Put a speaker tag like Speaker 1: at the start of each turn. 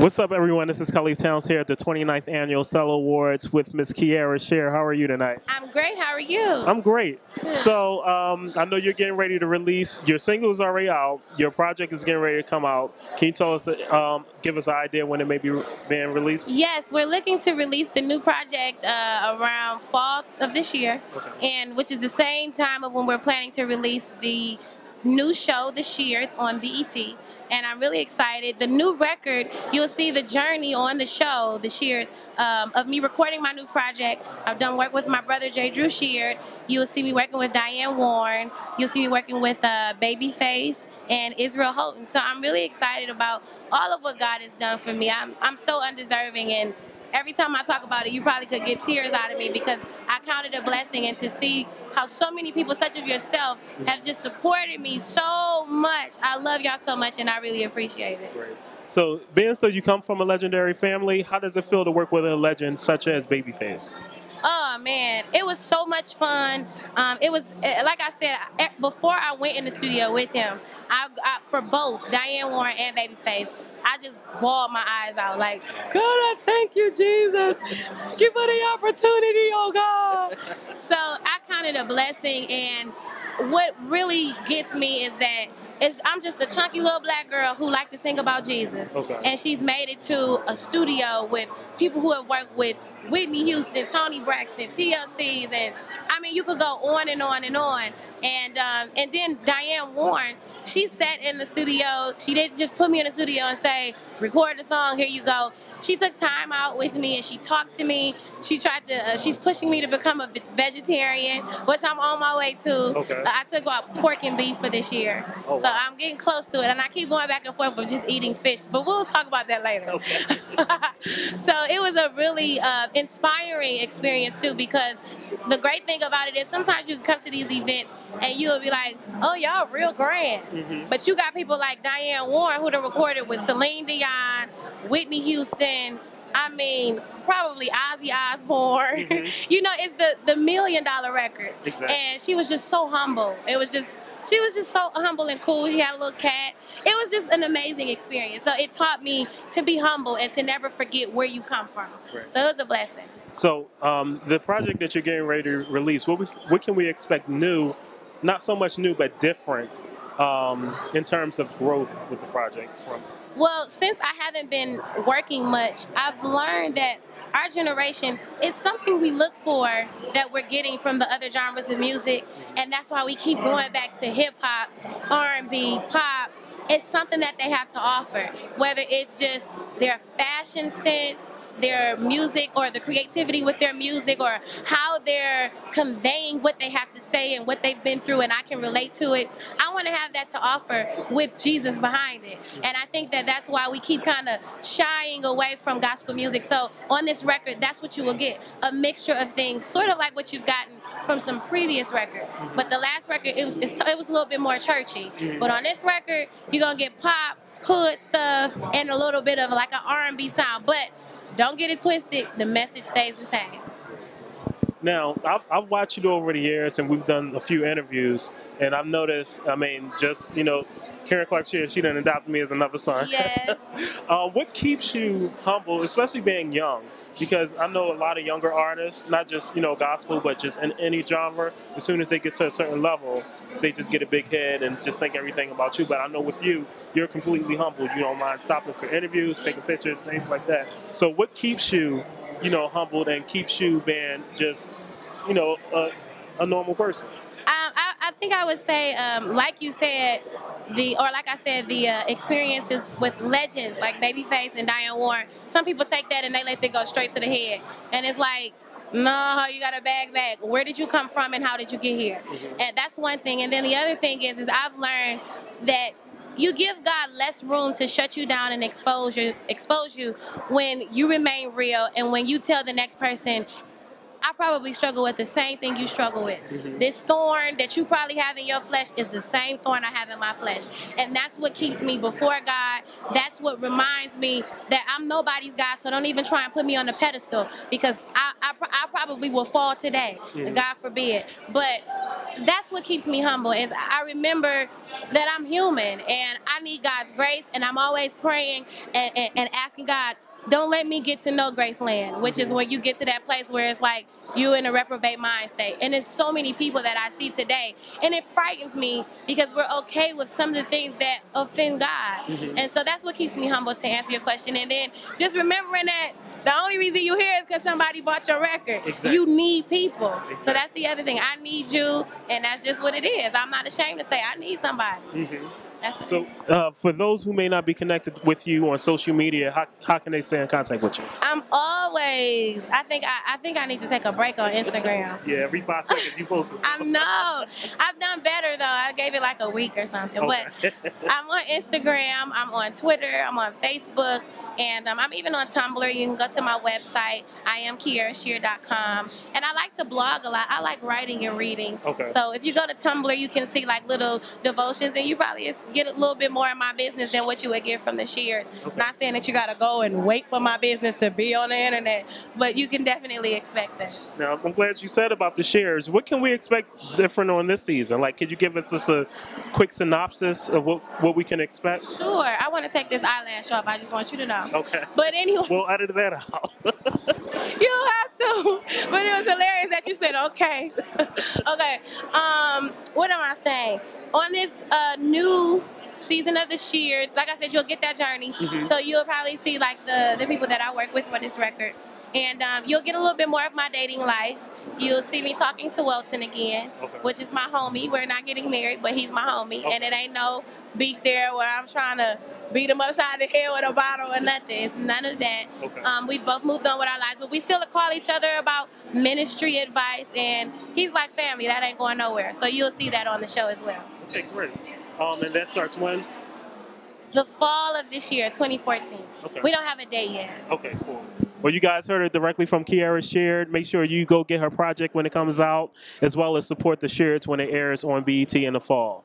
Speaker 1: What's up, everyone? This is Khalif Towns here at the 29th Annual Cello Awards with Miss Kierra Sheard. How are you tonight?
Speaker 2: I'm great. How are you?
Speaker 1: I'm great.
Speaker 2: Good.
Speaker 1: So I know you're getting ready to release. Your single is already out. Your project is getting ready to come out. Can you tell us, give us an idea when it may be being released?
Speaker 2: Yes, we're looking to release the new project around fall of this year, and which is the same time of when we're planning to release the new show, The Shears, on BET. And I'm really excited. The new record, you'll see the journey on the show, The Shears, of me recording my new project. I've done work with my brother, Kierra Sheard. You'll see me working with Diane Warren. You'll see me working with Babyface and Israel Houghton. So I'm really excited about all of what God has done for me. I'm so undeserving, and every time I talk about it, you probably could get tears out of me because I count it a blessing, and to see how so many people, such as yourself, have just supported me so much. I love y'all so much, and I really appreciate it.
Speaker 1: Great. So, being still you come from a legendary family, how does it feel to work with a legend such as Babyface?
Speaker 2: Oh man, it was so much fun. It was, like I said, before I went in the studio with him, I for both Diane Warren and Babyface, I just bawled my eyes out like, God, I thank you, Jesus. Give me the opportunity, oh God. So I counted a blessing, and what really gets me is that I'm just a chunky little black girl who like to sing about Jesus. And she's made it to a studio with people who have worked with Whitney Houston, Toni Braxton, TLCs, and I mean, you could go on and on and on. And then Diane Warren, she sat in the studio. She didn't just put me in the studio and say, record the song, here you go. She took time out with me and she talked to me. She tried to, she's pushing me to become a vegetarian, which I'm on my way to. I took out pork and beef for this year. So I'm getting close to it, and I keep going back and forth with just eating fish, but we'll talk about that later. So it was a really inspiring experience too, because the great thing about it is sometimes you can come to these events and you'll be like, oh, y'all real grand. But you got people like Diane Warren who done recorded with Celine Dion, Whitney Houston, I mean, probably Ozzy Osbourne. You know, it's the $1 million records. And she was just so humble. She was just so humble and cool. She had a little cat. It was just an amazing experience. So it taught me to be humble and to never forget where you come from. So it was a blessing.
Speaker 1: So the project that you're getting ready to release, what can we expect new, not so much new, but different in terms of growth with the project?
Speaker 2: Well, since I haven't been working much, I've learned that our generation is something we look for that we're getting from the other genres of music, and that's why we keep going back to hip-hop, R&B, pop. It's something that they have to offer, whether it's just their fashion sense, their music, or the creativity with their music, or how they're conveying what they have to say and what they've been through, and I can relate to it. I want to have that to offer with Jesus behind it, and I think that that's why we keep kind of shying away from gospel music. So on this record, that's what you will get, a mixture of things, sort of like what you've gotten from some previous records. But the last record, it was a little bit more churchy. But on this record, you're gonna get pop, hood stuff, and a little bit of like an R&B sound. But don't get it twisted, the message stays the same.
Speaker 1: Now, I've watched you over the years, and we've done a few interviews, and I've noticed, I mean, just, you know, Kierra Sheard, she done adopted me as another son.
Speaker 2: Yes.
Speaker 1: What keeps you humble, especially being young? Because I know a lot of younger artists, not just, you know, gospel, but just in any genre, as soon as they get to a certain level, they just get a big head and just think everything about you. But I know with you, you're completely humble. You don't mind stopping for interviews, taking pictures, things like that. So what keeps you, you know, humbled and keeps you being just, you know, a normal person?
Speaker 2: I think I would say, like you said, the experiences with legends like Babyface and Diane Warren. Some people take that and they let it go straight to the head, and it's like, no, you got a bag. Where did you come from and how did you get here? And that's one thing. And then the other thing is I've learned that you give God less room to shut you down and expose you when you remain real, and when you tell the next person, I probably struggle with the same thing you struggle with. This thorn that you probably have in your flesh is the same thorn I have in my flesh. And that's what keeps me before God. That's what reminds me that I'm nobody's God, so don't even try and put me on the pedestal, because I probably will fall today, God forbid. But that's what keeps me humble, is I remember that I'm human and I need God's grace, and I'm always praying and asking God, don't let me get to know Graceland, which is when you get to that place where it's like you in a reprobate mind state. And there's so many people that I see today, and it frightens me because we're okay with some of the things that offend God. And so that's what keeps me humble, to answer your question. And then just remembering that the only reason you here is because somebody bought your record.
Speaker 1: Exactly.
Speaker 2: You need people.
Speaker 1: Exactly.
Speaker 2: So that's the other thing. I need you, and that's just what it is. I'm not ashamed to say I need somebody. That's
Speaker 1: So, for those who may not be connected with you on social media, how can they stay in contact with you?
Speaker 2: I'm always. I think I need to take a break on Instagram.
Speaker 1: Yeah, every 5 seconds you post something.
Speaker 2: I know. I've done better though. I gave it like a week or something.
Speaker 1: Okay.
Speaker 2: But I'm on Instagram. I'm on Twitter. I'm on Facebook. And I'm even on Tumblr. You can go to my website. I am KierraSheard.com. And I like to blog a lot. I like writing and reading.
Speaker 1: Okay.
Speaker 2: So if you go to Tumblr, you can see like little devotions, and you probably get a little bit more in my business than what you would get from the Sheards.
Speaker 1: Okay.
Speaker 2: Not saying that you got to go and wait for my business to be on the internet, but you can definitely expect that.
Speaker 1: Now, I'm glad you said about the Sheards. What can we expect different on this season? Like, could you give us just a quick synopsis of what we can expect?
Speaker 2: Sure. I want to take this eyelash off. I just want you to know.
Speaker 1: Okay.
Speaker 2: But anyway.
Speaker 1: We'll edit that out.
Speaker 2: You have to. But it was hilarious that you said, okay. Okay. What am I saying? On this new season of the Sheards, like I said, you'll get that journey. So you'll probably see like the people that I work with for this record. And you'll get a little bit more of my dating life. You'll see me talking to Welton again, which is my homie. We're not getting married, but he's my homie. And it ain't no beef there where I'm trying to beat him upside the head with a bottle or nothing. It's none of that. We've both moved on with our lives, but we still call each other about ministry advice. And he's like family. That ain't going nowhere. So you'll see that on the show as well.
Speaker 1: Okay, great. And that starts when?
Speaker 2: The fall of this year, 2014.
Speaker 1: Okay.
Speaker 2: We don't have a date yet.
Speaker 1: Okay, cool. Well, you guys heard it directly from Kierra Sheard. Make sure you go get her project when it comes out, as well as support the Sheards when it airs on BET in the fall.